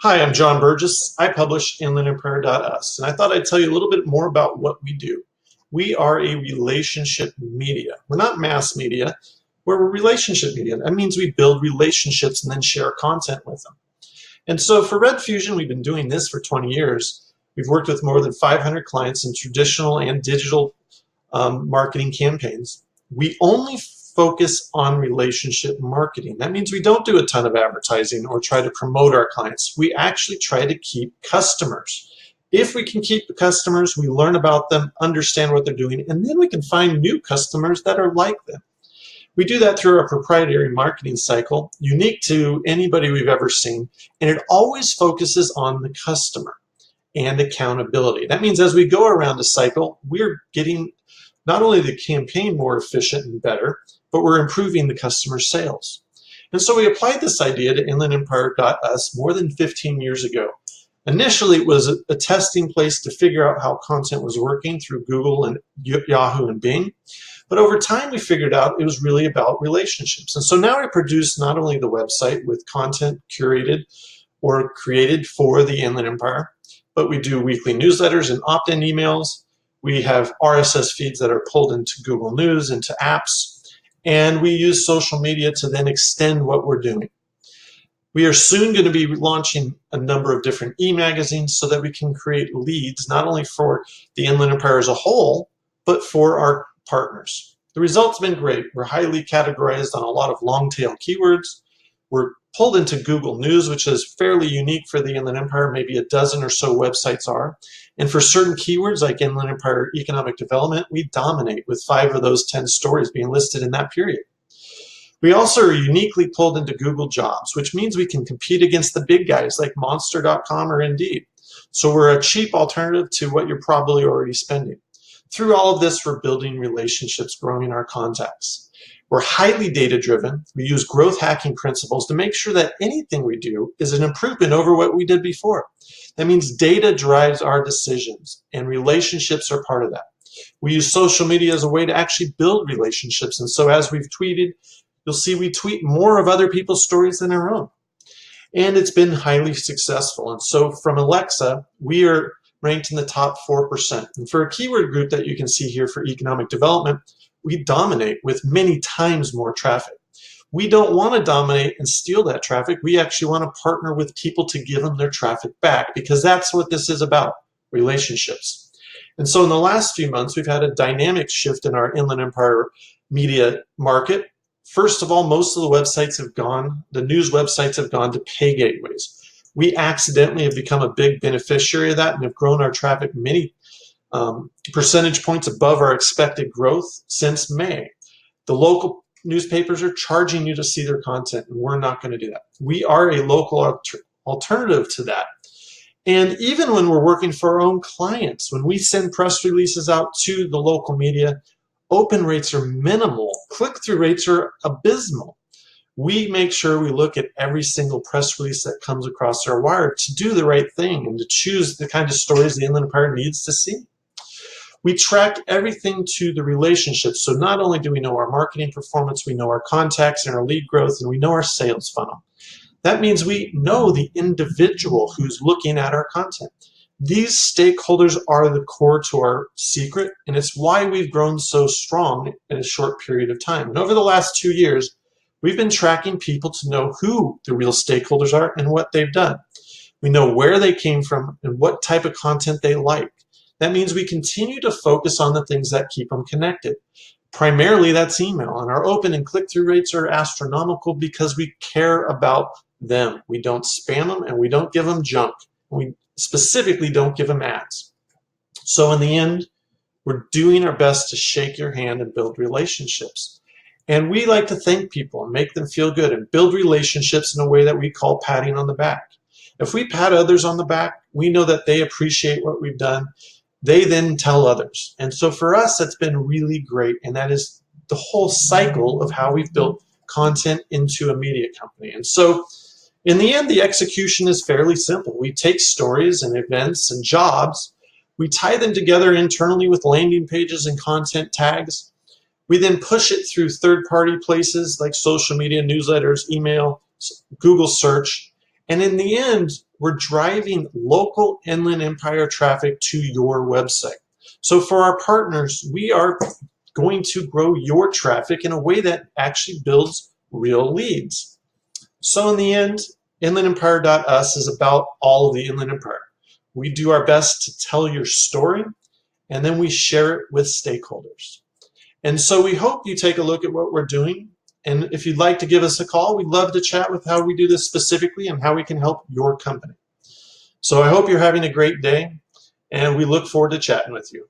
Hi, I'm John Burgess. I publish inlandempire.us, and I thought I'd tell you a little bit more about what we do. We are a relationship media. We're not mass media, we're a relationship media. That means we build relationships and then share content with them. And so for Red Fusion, we've been doing this for 20 years. We've worked with more than 500 clients in traditional and digital marketing campaigns. We only focus on relationship marketing. That means we don't do a ton of advertising or try to promote our clients. We actually try to keep customers. If we can keep the customers, we learn about them, understand what they're doing, and then we can find new customers that are like them. We do that through our proprietary marketing cycle, unique to anybody we've ever seen, and it always focuses on the customer and accountability. That means as we go around the cycle, we're getting not only the campaign more efficient and better, but we're improving the customer sales. And so we applied this idea to inlandempire.us more than 15 years ago. Initially, it was a testing place to figure out how content was working through Google and Yahoo and Bing. But over time, we figured out it was really about relationships. And so now we produce not only the website with content curated or created for the Inland Empire, but we do weekly newsletters and opt-in emails. We have RSS feeds that are pulled into Google News, into apps, and we use social media to then extend what we're doing. We are soon going to be launching a number of different e-magazines so that we can create leads, not only for the Inland Empire as a whole, but for our partners. The results have been great. We're highly categorized on a lot of long-tail keywords. We're pulled into Google News, which is fairly unique for the Inland Empire. Maybe a dozen or so websites are. And for certain keywords like Inland Empire economic development, we dominate with 5 of those 10 stories being listed in that period. We also are uniquely pulled into Google Jobs, which means we can compete against the big guys like Monster.com or Indeed. So we're a cheap alternative to what you're probably already spending. Through all of this, we're building relationships, growing our contacts. We're highly data-driven. We use growth hacking principles to make sure that anything we do is an improvement over what we did before. That means data drives our decisions, and relationships are part of that. We use social media as a way to actually build relationships, and so as we've tweeted, you'll see we tweet more of other people's stories than our own. And it's been highly successful. And so from Alexa, we are ranked in the top 4%. And for a keyword group that you can see here for economic development, we dominate with many times more traffic. We don't want to dominate and steal that traffic. We actually want to partner with people to give them their traffic back, because that's what this is about, relationships. And so in the last few months, we've had a dynamic shift in our Inland Empire media market. First of all, most of the websites have gone, the news websites have gone to pay gateways. We accidentally have become a big beneficiary of that and have grown our traffic many percentage points above our expected growth since May. The local newspapers are charging you to see their content, and we're not going to do that. We are a local alternative to that. And even when we're working for our own clients, when we send press releases out to the local media, open rates are minimal. Click-through rates are abysmal. We make sure we look at every single press release that comes across our wire to do the right thing and to choose the kind of stories the Inland Empire needs to see. We track everything to the relationships. So not only do we know our marketing performance, we know our contacts and our lead growth, and we know our sales funnel. That means we know the individual who's looking at our content. These stakeholders are the core to our secret, and it's why we've grown so strong in a short period of time. And over the last 2 years, we've been tracking people to know who the real stakeholders are and what they've done. We know where they came from and what type of content they like. That means we continue to focus on the things that keep them connected. Primarily, that's email, and our open and click-through rates are astronomical because we care about them. We don't spam them, and we don't give them junk. We specifically don't give them ads. So in the end, we're doing our best to shake your hand and build relationships. And we like to thank people and make them feel good and build relationships in a way that we call patting on the back. If we pat others on the back, we know that they appreciate what we've done. They then tell others. And so for us, that's been really great. And that is the whole cycle of how we've built content into a media company. And so in the end, the execution is fairly simple. We take stories and events and jobs, we tie them together internally with landing pages and content tags. We then push it through third-party places like social media, newsletters, email, Google search, And in the end, we're driving local Inland Empire traffic to your website. So for our partners, we are going to grow your traffic in a way that actually builds real leads. So in the end, inlandempire.us is about all of the Inland Empire. We do our best to tell your story, and then we share it with stakeholders. And so we hope you take a look at what we're doing. And if you'd like to give us a call, we'd love to chat with how we do this specifically and how we can help your company. So I hope you're having a great day, and we look forward to chatting with you.